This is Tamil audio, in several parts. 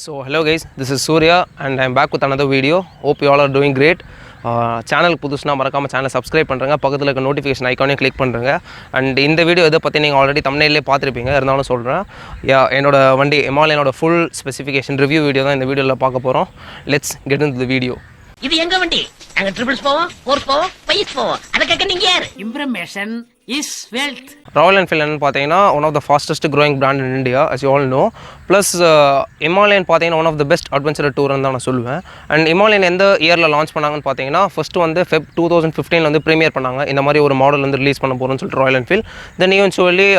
So hello guys, this is Surya and I am back with another video. Hope you all are doing great. Channel புதுசுனா மறக்காம சேனலை சப்ஸ்கிரைப் பண்ணுங்க, பக்கத்துல இருக்க நோட்டிஃபிகேஷன் ஐகானையும் கிளிக் பண்ணுங்க. அண்ட் இந்த வீடியோ எதை பற்றி நீங்கள் ஆல்ரெடி தம்ப்நெயிலே பார்த்துருப்பீங்க, இருந்தாலும் சொல்கிறேன். என்னோட வண்டி ஹிமாலயனோட ஃபுல் ஸ்பெசிஃபிகேஷன் ரிவ்யூ வீடியோ தான் இந்த வீடியோவில் பார்க்க போகிறோம். Let's get into the video. இது எங்க வண்டி? அங்க ட்ரிபிள்ஸ் போவோம், ஃபோர்ஸ் போவோம், ஃபைவ்ஸ் போவோம். அதுக்கு நீங்க யார்? Information is wealth. Royal Enfield என்னன்னு பார்த்தீங்கன்னா one of the fastest growing brand in India, as you all know. Plus Himalayan பார்த்தீங்கன்னா one of the best adventure டூர்னு தான் நான் சொல்லுவேன். அண்ட் ஹிமாலயன் எந்த இயரில் லான்ச் பண்ணாங்கன்னு பார்த்தீங்கன்னா ஃபஸ்ட்டு வந்து ஃபெப் 2015 வந்து ப்ரீமியர் பண்ணாங்க. இந்த மாதிரி ஒரு மாடல் வந்து ரிலீஸ் பண்ண போகிறோம்னு சொல்லிட்டு ராயல் என்ஃபீல்ட். தென் ஈவென்ச்சுவலி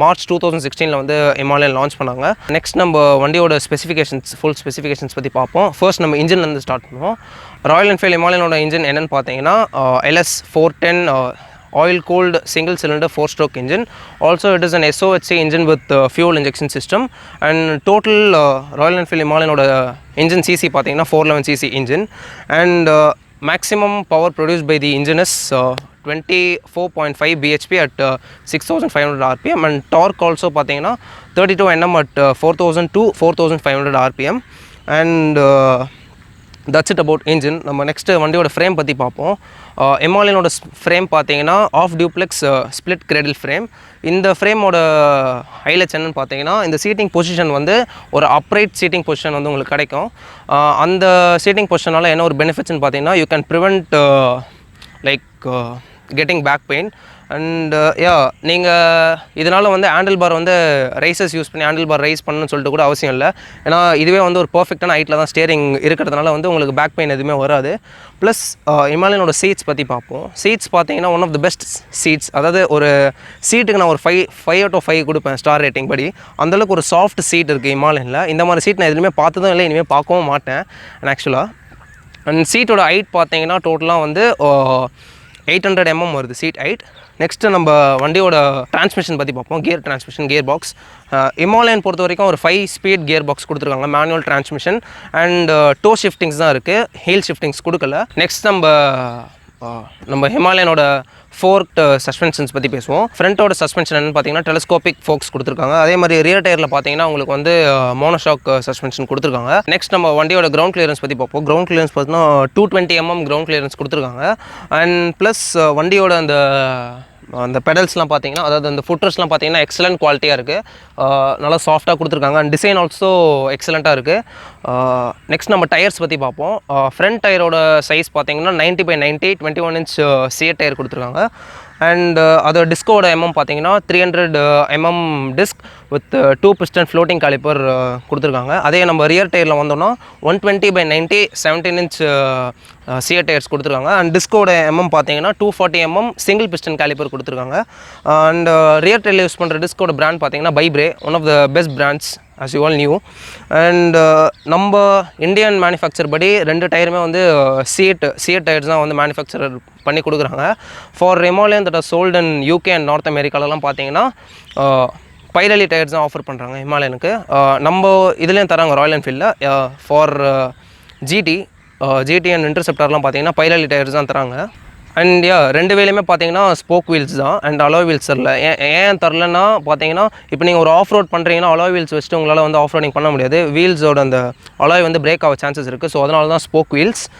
மார்ச் 2016 வந்து ஹிமாலயன் லான்ச் பண்ணாங்க. நெக்ஸ்ட் நம்ம வண்டியோட ஸ்பெசிஃபிகேஷன்ஸ், ஃபுல் ஸ்பெசிஃபிகேஷன்ஸ் பற்றி பார்ப்போம். ஃபர்ஸ்ட் நம்ம இன்ஜின்லேருந்து ஸ்டார்ட் பண்ணுவோம். ராயல் என்ஃபீல்ட் ஹிமாலயனோட இன்ஜின் என்னென்னு பார்த்தீங்கன்னா LS410 oil cooled single cylinder 4-stroke engine. Also it is an SOHC engine with fuel injection system. And total Royal Enfield Himalayan engine cc pathina 411cc engine. And maximum power produced by the engine is 24.5 bhp at 6500 rpm. And torque also pathina 32 Nm at 4000 to 4500 rpm. And that's it about engine. நம்ம நெக்ஸ்ட் வண்டியோட ஃப்ரேம் பற்றி பார்ப்போம். ஹிமாலயனோட ஃப்ரேம் பார்த்தீங்கன்னா half duplex split cradle frame. இந்த ஃப்ரேமோட ஹைலைட்ஸ் என்னன்னு பார்த்தீங்கன்னா இந்த சீட்டிங் பொசிஷன் வந்து ஒரு அப்ரைட் சீட்டிங் பொசிஷன் வந்து உங்களுக்கு கிடைக்கும். அந்த சீட்டிங் பொசிஷனால் என்ன ஒரு பெனிஃபிட்ஸ்னு பார்த்தீங்கன்னா you can prevent getting back pain. And நீங்கள் இதனால் வந்து ஹேண்டில் பார் வந்து ரைசஸ் யூஸ் பண்ணி ஹேண்டில் பார் ரைஸ் பண்ணணும்னு சொல்லிட்டு கூட அவசியம் இல்லை. ஏன்னா இதுவே வந்து ஒரு பர்ஃபெக்டான ஹைட்டில் தான் ஸ்டேரிங் இருக்கிறதுனால வந்து உங்களுக்கு பேக் பெயின் எதுவுமே வராது. ப்ளஸ் ஹிமாலயனோட சீட்ஸ் பற்றி பார்ப்போம். சீட்ஸ் பார்த்தீங்கன்னா one of the best seats. அதாவது ஒரு சீட்டுக்கு நான் ஒரு 5 out of 5 கொடுப்பேன் ஸ்டார் ரேட்டிங் படி. அந்தளவுக்கு ஒரு சாஃப்ட் சீட் இருக்குது ஹிமாலயனில். இந்த மாதிரி சீட் நான் எதுவுமே பார்த்ததும் இல்லை, இனிமேல் பார்க்கவும் மாட்டேன் ஆக்சுவலாக. அண்ட் சீட்டோட ஹைட் பார்த்தீங்கன்னா டோட்டலாக வந்து 800 mm வருது சீட் ஹைட். நெக்ஸ்ட்டு நம்ம வண்டியோட டிரான்ஸ்மிஷன் பற்றி பார்ப்போம். Gear transmission, gear box. Himalayan பொறுத்த வரைக்கும் ஒரு 5 ஸ்பீட் கியர் பாக்ஸ் கொடுத்துருக்காங்க, மேனுவல் டிரான்ஸ்மிஷன். அண்ட் டோ ஷிஃப்டிங்ஸ் தான் இருக்குது, ஹீல் ஷிஃப்டிங்ஸ் கொடுக்கல. நெக்ஸ்ட் நம்ம ஹிமாலயனோட ஃபோர்க்ட் சஸ்பென்ஷன்ஸ் பற்றி பேசுவோம். ஃப்ரண்ட்டோட சஸ்பென்ஷன் என்னன்னு பார்த்தீங்கன்னா டெலஸ்கோபிக் ஃபோக்ஸ் கொடுத்துருக்காங்க. அதே மாதிரி ரியர் டயரில் பார்த்தீங்கன்னா உங்களுக்கு வந்து மோனோஷாக் சஸ்பென்ஷன் கொடுத்துருக்காங்க. நெக்ஸ்ட் நம்ம வண்டியோட கிரவுண்ட் கிளியரன்ஸ் பற்றி பார்ப்போம். கிரவுண்ட் கிளியரன்ஸ் பார்த்தீங்கன்னா 220 mm கிரவுண்ட் கிளியரன்ஸ் கொடுத்துருக்காங்க. அண்ட் ப்ளஸ் வண்டியோட அந்த பெடல்ஸ்லாம் பார்த்தீங்கன்னா, அதாவது அந்த ஃபுட்ரஸ்லாம் பார்த்தீங்கன்னா எக்ஸலண்ட் குவாலிட்டியாக இருக்குது, நல்லா சாஃப்டாக கொடுத்துருக்காங்க. அண்ட் டிசைன் ஆல்சோ எக்ஸலண்ட்டாக இருக்குது. நெக்ஸ்ட் நம்ம டயர்ஸ் பற்றி பார்ப்போம். ஃப்ரண்ட் டயரோட சைஸ் பார்த்தீங்கன்னா 90/90 21 inch சிஎட் டயர் கொடுத்துருக்காங்க. அண்ட் அதோட டிஸ்கோட பார்த்தீங்கன்னா 300 mm disc with 2 piston floating caliper கொடுத்துருக்காங்க. அதே நம்ம ரியர் டயரில் வந்தோம்னா 120/90 17 inch சிஎட் டயர்ஸ் கொடுத்துருக்காங்க. அண்ட் டிஸ்கோட பார்த்தீங்கன்னா 240 mm சிங்கிள் பிஸ்டன் காலிப்பர் கொடுத்துருக்காங்க. அண்ட் ரியர் டயரில் யூஸ் பண்ணுற டிஸ்கோட பிராண்ட் பார்த்தீங்கன்னா ByBre, one of the best brands as you all knew. And நம்ம இந்தியன் மேனுஃபேக்சர் படி 2 டயருமே வந்து சிஎட் டயர்ஸ் தான் வந்து மேனுஃபேக்சரர் பண்ணி கொடுக்குறாங்க. For Himalayan that are sold in UK and north அமெரிக்காலலாம் பார்த்தீங்கன்னா பைரலி டயர்ஸ் தான் ஆஃபர் பண்ணுறாங்க ஹிமாலயனுக்கு. நம்ம இதுலேயும் தராங்க ராயல் என்ஃபீல்டில். ஃபார் ஜிடி அண்ட் இன்டர்செப்டர்லாம் பார்த்தீங்கன்னா பைரலி டயர்ஸ் தான் தராங்க. அண்ட் ரெண்டு வேலையுமே பார்த்தீங்கன்னா ஸ்போக் வீல்ஸ் தான், அண்ட் அலாய் வீல்ஸ் தரல. ஏன் தரலன்னா பார்த்தீங்கன்னா இப்போ நீங்கள் ஒரு ஆஃப் ரோட் பண்ணுறீங்கன்னா அலாய் வீல்ஸ் வச்சுட்டு உங்களால் வந்து ஆஃப் ரோடிங் பண்ண முடியாது. வீல்ஸோட அந்த அலாய் வந்து பிரேக் ஆக சான்சஸ் இருக்குது. ஸோ அதனால தான் ஸ்போக் வீல்ஸ்.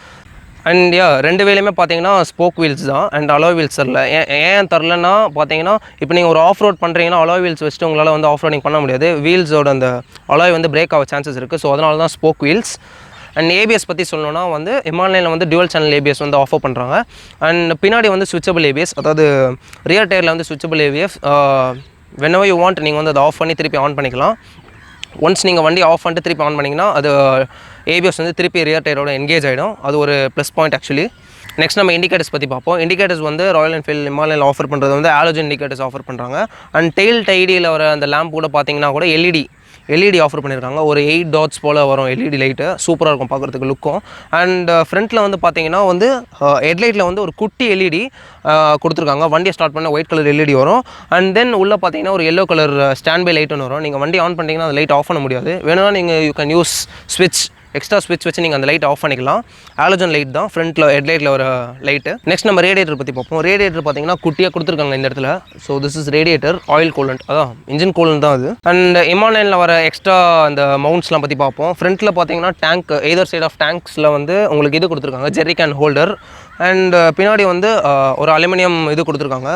அண்ட் ரெண்டு வேலையுமே பார்த்தீங்கன்னா ஸ்போக் வீல்ஸ் தான், அண்ட் அலாய் வீல்ஸ் தரல. ஏன் தரலன்னா பார்த்தீங்கன்னா இப்போ நீங்கள் ஒரு ஆஃப் ரோட் பண்ணுறீங்கன்னா அலாய் வீல்ஸ் வச்சுட்டு உங்களால் வந்து ஆஃப் ரோடிங் பண்ண முடியாது. வீல்ஸோட அந்த அலாய் வந்து பிரேக் ஆக சான்சஸ் இருக்குது. ஸோ அதனால தான் ஸ்போக் வீல்ஸ். அண்ட் ஏபிஎஸ் பற்றி சொல்லணும்னா வந்து ஹிமாலயனில் வந்து டுவல் சேனல் ஏபிஎஸ் வந்து ஆஃபர் பண்ணுறாங்க. அண்ட் பின்னாடி வந்து ஸ்விட்சபிள் ஏபிஎஸ், அதாவது ரியர் டயரில் வந்து switchable ABS. whenever you want நீங்கள் வந்து அதை ஆஃப் பண்ணி திருப்பி ஆன் பண்ணிக்கலாம். ஒன்ஸ் நீங்கள் வண்டி ஆஃப் பண்ணிட்டு திருப்பி ஆன் பண்ணிங்கன்னா அது ஏபிஎஸ் வந்து திருப்பி ரியர் டயரோட என்கேஜ் ஆகிடும். அது ஒரு ப்ளஸ் பாயிண்ட் ஆக்சுவலி. நெக்ஸ்ட் நம்ம இண்டிகேட்டர்ஸ் பற்றி பார்ப்போம். இண்டிகேட்டர்ஸ் வந்து ராயல் என்ஃபீல்ட் ஹிமாலயனில் ஆஃபர் பண்ணுறது வந்து ஆலோஜன் இண்டிகேட்டர்ஸ் ஆஃபர் பண்ணுறாங்க. அண்ட் டெயில் டைடியில் வர அந்த லேம்ப் கூட பார்த்தீங்கன்னா கூட எல்இடி ஆஃபர் பண்ணியிருக்காங்க. ஒரு 8 dots போல் வரும் எல்இடி லைட்டு, சூப்பராக இருக்கும் பார்க்குறதுக்கு லுக்கும். அண்ட் ஃப்ரண்ட்டில் வந்து பார்த்தீங்கன்னா வந்து ஹெட்லைட்டில் வந்து ஒரு குட்டி எல்இடி கொடுத்துருக்காங்க. வண்டியை ஸ்டார்ட் பண்ண ஒயிட் கலர் எல்இடி வரும். அண்ட் தென் உள்ளே பார்த்தீங்கன்னா ஒரு yellow colour stand by light ஒன்று வரும். நீங்கள் வண்டி ஆன் பண்ணிட்டீங்கன்னா அந்த லைட் ஆஃப் பண்ண முடியாது. வேணும்னா நீங்கள் யூ கேன் யூஸ் ஸ்விட்ச் எக்ஸ்ட்ரா ஸ்விட்ச் வச்சு நீங்கள் அந்த லைட் ஆஃப் பண்ணிக்கலாம். ஹாலஜன் லைட் தான், ஃப்ரண்ட்டில் ஹெட்லைட்டில் ஒரு லைட்டு. நெக்ஸ்ட் நம்ம ரேடியேட்டர் பற்றி பார்ப்போம். ரேடியேட்டர் பார்த்தீங்கன்னா குட்டியாக கொடுத்துருக்காங்க இந்த இடத்துல. So this is radiator, oil coolant, அதான் இன்ஜின் கூலண்ட் தான் அது. அண்ட் ஹிமாலயனில் வர எக்ஸ்ட்ரா அந்த மவுண்ட்ஸ்லாம் பற்றி பார்ப்போம். ஃப்ரண்ட்டில் பார்த்தீங்கன்னா டேங்க், எதர் சைட் ஆஃப் டேங்க்ஸில் வந்து உங்களுக்கு இது கொடுத்துருக்காங்க, ஜெர்ரி கேன் ஹோல்டர். அண்ட் பின்னாடி வந்து ஒரு அலுமினியம் இது கொடுத்துருக்காங்க,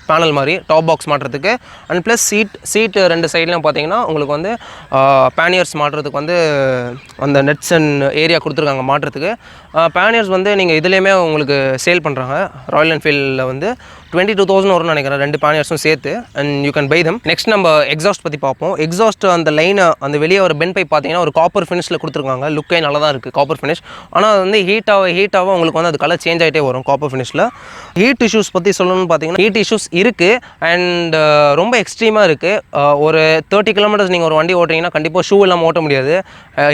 பேனல் மாதிரி டாப் பாக்ஸ் மாட்டுறதுக்கு. அண்ட் ப்ளஸ் சீட்டு 2 சைட்லையும் பார்த்தீங்கன்னா உங்களுக்கு வந்து பேனியர்ஸ் மாட்டுறதுக்கு வந்து அந்த நெட்ஸ் அண்ட் ஏரியா கொடுத்துருக்காங்க மாட்டுறதுக்கு. பேனியர்ஸ் வந்து நீங்கள் இதுலேயுமே உங்களுக்கு சேல் பண்ணுறாங்க. ராயல் என்ஃபீல்டில் வந்து 22,000 வரும்னு நினைக்கிறேன், 2 பேனியர்ஸும் சேர்த்து. And you can by them. Next நம்ம எக்ஸாஸ்ட் பற்றி பார்ப்போம். எக்ஸாஸ்ட் அந்த லைனை, அந்த வெளியே ஒரு பென் பைப் பார்த்தீங்கன்னா ஒரு காப்பர் ஃபினிஷில் கொடுத்துருக்காங்க. லுக்கே நல்லா தான் இருக்குது, காப்பர் ஃபினிஷ். ஆனால் அது வந்து ஹீட்டாக உங்களுக்கு வந்து அது கலர் சேஞ்ச் ஆகிட்டே வரும் காப்பர் ஃபினிஷில். ஹீட் இஷ்யூஸ் பற்றி சொல்லணும்னு பார்த்தீங்கன்னா ஹீட் இஷ்யூஸ் இருக்குது. அண்ட் ரொம்ப எக்ஸ்ட்ரீமாக இருக்குது. ஒரு 30 கிலோமீட்டர்ஸ் நீங்கள் ஒரு வண்டி ஓட்டுறீங்கன்னா கண்டிப்பாக ஷூ இல்லாமல் ஓட்ட முடியாது.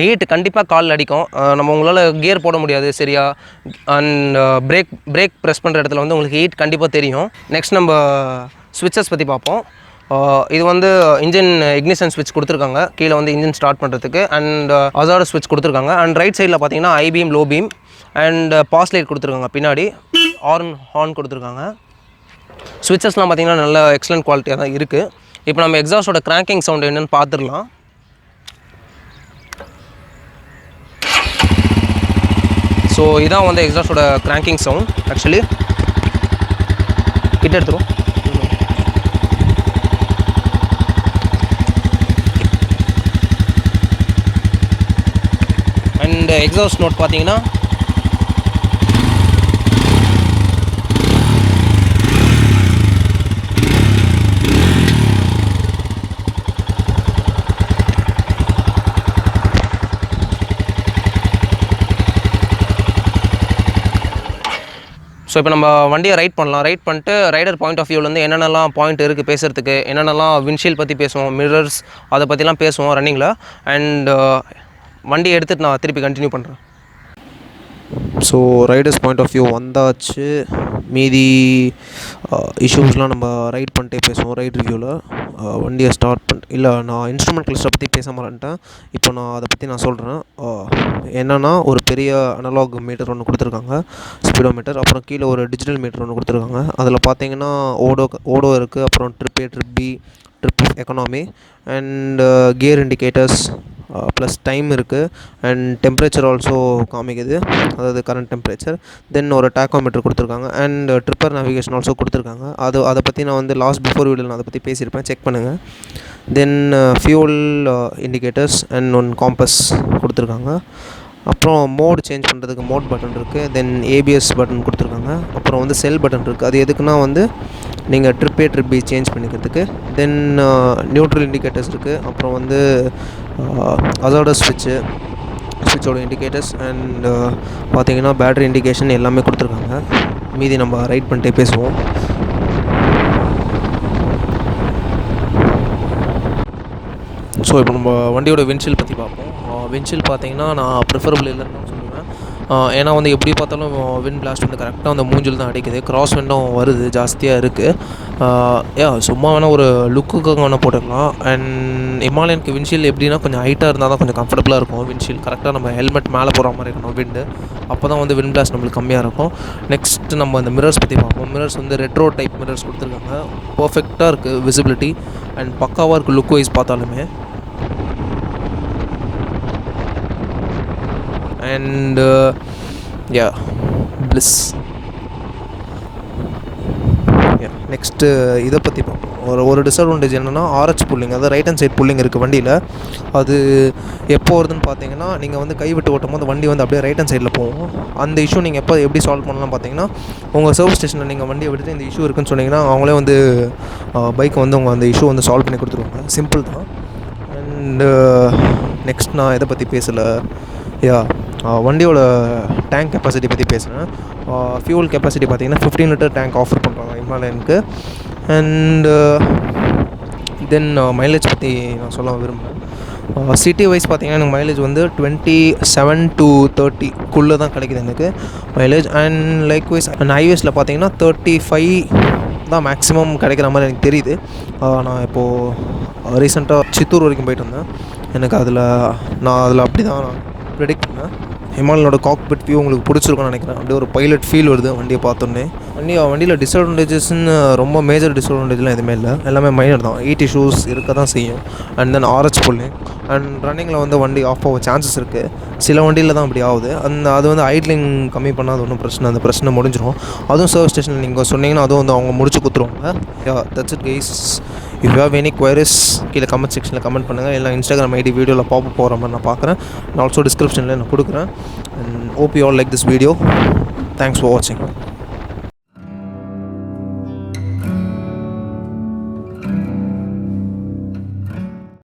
ஹீட் கண்டிப்பாக காலில் அடிக்கும். நம்ம உங்களால் கியர் போட முடியாது சரியா. அண்ட் பிரேக் ப்ரெஸ் பண்ணுற இடத்துல வந்து உங்களுக்கு ஹீட் கண்டிப்பாக தெரியும். நெக்ஸ்ட் நம்ம ஸ்விட்சஸ் பற்றி பார்ப்போம். இது வந்து இன்ஜின் இக்னிஷன் ஸ்விட்ச் கொடுத்துருக்காங்க, கீழே வந்து இன்ஜின் ஸ்டார்ட் பண்ணுறதுக்கு. அண்ட் ஹசார்ட் ஸ்விட்ச் கொடுத்துருக்காங்க. அண்ட் ரைட் சைடில் பார்த்தீங்கன்னா high beam, low beam and pass light கொடுத்துருக்காங்க. பின்னாடி ஹார்ன் கொடுத்துருக்காங்க. ஸ்விட்சஸ்லாம் பார்த்தீங்கன்னா நல்ல எக்ஸலண்ட் குவாலிட்டியாக தான் இருக்குது. இப்போ நம்ம எக்ஸாஸ்டோட கிராங்கிங் சவுண்ட் என்னென்னு பார்த்துடலாம். ஸோ இதான் வந்து எக்ஸாஸ்டோட கிராங்கிங் சவுண்ட். ஆக்சுவலி கிட்ட எடுத்துரும். அண்ட் எக்ஸாஸ்ட் நோட் பார்த்தீங்கன்னா ஸோ இப்போ நம்ம வண்டியை ரைட் பண்ணலாம். ரைட் பண்ணிட்டு ரைடர் பாயிண்ட் ஆஃப் வியூலேருந்து என்னென்னலாம் பாயிண்ட் இருக்குது பேசுகிறதுக்கு, என்னென்னலாம் விண்ட்ஷீல்ட் பற்றி பேசுவோம், மிரர்ஸ் அதை பற்றிலாம் பேசுவோம் ரன்னிங்கில். அண்ட் வண்டியை எடுத்துகிட்டு நான் திருப்பி கண்டினியூ பண்ணுறேன். So riders point of view வந்தாச்சு. மீதி இஷ்யூஸ்லாம் நம்ம ரைட் பண்ணிட்டே பேசுவோம் ரைட் ரிவ்யூவில். வண்டியை ஸ்டார்ட் இல்லை, நான் இன்ஸ்ட்ருமெண்ட் கிளஸ்டரை பற்றி பேச மாட்டேன்ட்டேன். இப்போ நான் அதை பற்றி நான் சொல்கிறேன். என்னென்னா ஒரு பெரிய அனலாக் மீட்டர் ஒன்று கொடுத்துருக்காங்க, ஸ்பீடோ மீட்டர். அப்புறம் கீழே ஒரு டிஜிட்டல் மீட்டர் ஒன்று கொடுத்துருக்காங்க. அதில் பார்த்தீங்கன்னா ஓடோ இருக்குது, அப்புறம் trip A, trip B, trip economy and gear indicators plus time இருக்குது. அண்ட் டெம்பரேச்சர் ஆல்சோ காமிக்குது, அதாவது கரண்ட் டெம்பரேச்சர். தென் ஒரு டாக்கோமீட்டர் கொடுத்துருக்காங்க. அண்ட் ட்ரிப்பர் நேவிகேஷன் ஆல்சோ கொடுத்துருக்காங்க. அதை பற்றி நான் வந்து பிஃபோர் வீடியோவில் நான் அதை பற்றி பேசியிருப்பேன், செக் பண்ணுங்கள். Then fuel indicators and one compass கொடுத்துருக்காங்க. அப்புறம் மோட் சேஞ்ச் பண்ணுறதுக்கு மோட் பட்டன் இருக்குது. தென் ABS பட்டன் கொடுத்துருக்காங்க. அப்புறம் வந்து செல் பட்டன் இருக்குது. அது எதுக்குன்னா வந்து நீங்கள் trip A, trip B change பண்ணிக்கிறதுக்கு. தென் நியூட்ரல் இண்டிகேட்டர்ஸ் இருக்குது. அப்புறம் வந்து ஹசார்டஸ் ஸ்விட்சோட இண்டிகேட்டர்ஸ் அண்ட் பார்த்தீங்கன்னா பேட்டரி இண்டிகேஷன் எல்லாமே கொடுத்துருக்காங்க. மீதி நம்ம ரைட் பண்ணிட்டே பேசுவோம். ஸோ இப்போ நம்ம வண்டியோட விண்ட்ஷீல்ட் பற்றி பார்ப்போம். விண்ட்ஷீல்ட் பார்த்தீங்கன்னா நான் ப்ரிஃபரபிள் இல்லைன்னு தான் சொல்லுவேன். ஏன்னா வந்து எப்படி பார்த்தாலும் விண்ட் பிளாஸ்ட் வந்து கரெக்டாக அந்த மூஞ்சில் தான் அடிக்குது. கிராஸ் விண்டும் வருது, ஜாஸ்தியாக இருக்குது. சும்மா வேணால் ஒரு லுக்குக்காக வேணால் போட்டுக்கலாம். அண்ட் ஹிமாலயனுக்கு விண்ட்ஷீல்டு எப்படின்னா கொஞ்சம் ஹைட்டாக இருந்தால் தான் கொஞ்சம் கம்ஃபர்டபுளாக இருக்கும். விண்ட்ஷீல்டு கரெக்டாக நம்ம ஹெல்மெட் மேலே போகிற மாதிரி இருக்கணும் விண்டு, அப்போ தான் வந்து விண்ட் பிளாஸ்ட் நம்மளுக்கு கம்மியாக இருக்கும். நெக்ஸ்ட் நம்ம அந்த மிரர்ஸ் பற்றி பார்ப்போம். மிரர்ஸ் வந்து ரெட்ரோ டைப் மிரர்ஸ் கொடுத்துருக்காங்க. பர்ஃபெக்டாக இருக்குது விசிபிலிட்டி அண்ட் பக்காவாக இருக்குது லுக் வைஸ் பார்த்தாலுமே. And bliss. நெக்ஸ்ட்டு இதை பற்றி பார்ப்போம். ஒரு டிஸ்அட்வான்டேஜ் என்னென்னா RH புல்லிங், அதாவது ரைட் ஹேண்ட் சைட் புல்லிங் இருக்குது வண்டியில். அது எப்போ வருதுன்னு பார்த்தீங்கன்னா, நீங்கள் வந்து கைவிட்டு ஓட்டும் போது வண்டி வந்து அப்படியே ரைட் ஹேண்ட் சைடில் போகும். அந்த இஷ்யூ நீங்கள் எப்போ எப்படி சால்வ் பண்ணலாம் பார்த்தீங்கன்னா, உங்கள் சர்வீஸ் ஸ்டேஷனில் நீங்கள் வண்டியை விட்டுட்டு இந்த இஷ்யூ இருக்குன்னு சொன்னீங்கன்னா அவங்களே வந்து பைக்கை வந்து உங்கள் அந்த இஷ்யூ வந்து சால்வ் பண்ணி கொடுத்துருவாங்க. சிம்பிள் தான். அண்டு நெக்ஸ்ட் நான் இதை பற்றி பேசலை. வண்டியோட டேங்க் கெப்பாசிட்டி பற்றி பேசுகிறேன். ஃபியூல் கெப்பாசிட்டி பார்த்திங்கன்னா 15 லிட்டர் டேங்க் ஆஃபர் பண்ணுறாங்க ஹிமாலயனுக்கு. அண்டு தென் மைலேஜ் பற்றி நான் சொல்ல விரும்புகிறேன். சிட்டி வைஸ் பார்த்திங்கன்னா எனக்கு மைலேஜ் வந்து 27 to 30 தான் கிடைக்குது எனக்கு mileage. And like wise and ஹைவேஸில் பார்த்திங்கன்னா 35 தான் மேக்ஸிமம் கிடைக்கிற மாதிரி எனக்கு தெரியுது. நான் இப்போது ரீசெண்டாக சித்தூர் வரைக்கும் போயிட்டு வந்தேன். எனக்கு நான் அதில் அப்படி தான் ப்ரெடிக்ட் பண்ணேன். ஹிமாலயனோட காக்பிட் வியூ உங்களுக்கு பிடிச்சிருக்கும்னு நினைக்கிறேன். அப்படியே ஒரு பைலட் ஃபீல் வருது வண்டியை பார்த்தோன்னே. வண்டியில் டிஸ்அட்வான்டேஜஸ்ன்னு ரொம்ப மேஜர் டிஸ்அட்வான்டேஜ்லாம் எதுவுமே இல்லை, எல்லாமே மைனர் தான். ஈட்டி ஷூஸ் இருக்க தான் செய்யும். And then RH pulling and ரன்னிங்கில் வந்து வண்டி ஆஃப் ஆக சான்சஸ் இருக்குது. சில வண்டியில் தான் அப்படி ஆகுது. அது வந்து ஐட்லிங் கம்மி பண்ணால் அது ஒன்றும் பிரச்சனை, அந்த பிரச்சனை முடிஞ்சிடும். அதுவும் சர்வீஸ் ஸ்டேஷனில் நீங்கள் சொன்னீங்கன்னா அதுவும் வந்து அவங்க முடிச்சு கொடுத்துருவாங்க. That's it guys. If you have any queries கீழே கமெண்ட் செக்ஷனில் கமெண்ட் பண்ணுங்கள். இல்லை இன்ஸ்டாகிராம் ஐடி வீடியோவில் பாப்பப் போகிற மாதிரி நான் பார்க்குறேன். நான் ஆல்சோ டிஸ்கிரிப்ஷனில் நான் கொடுக்குறேன். And hope you all like this video. Thanks for வாட்சிங்.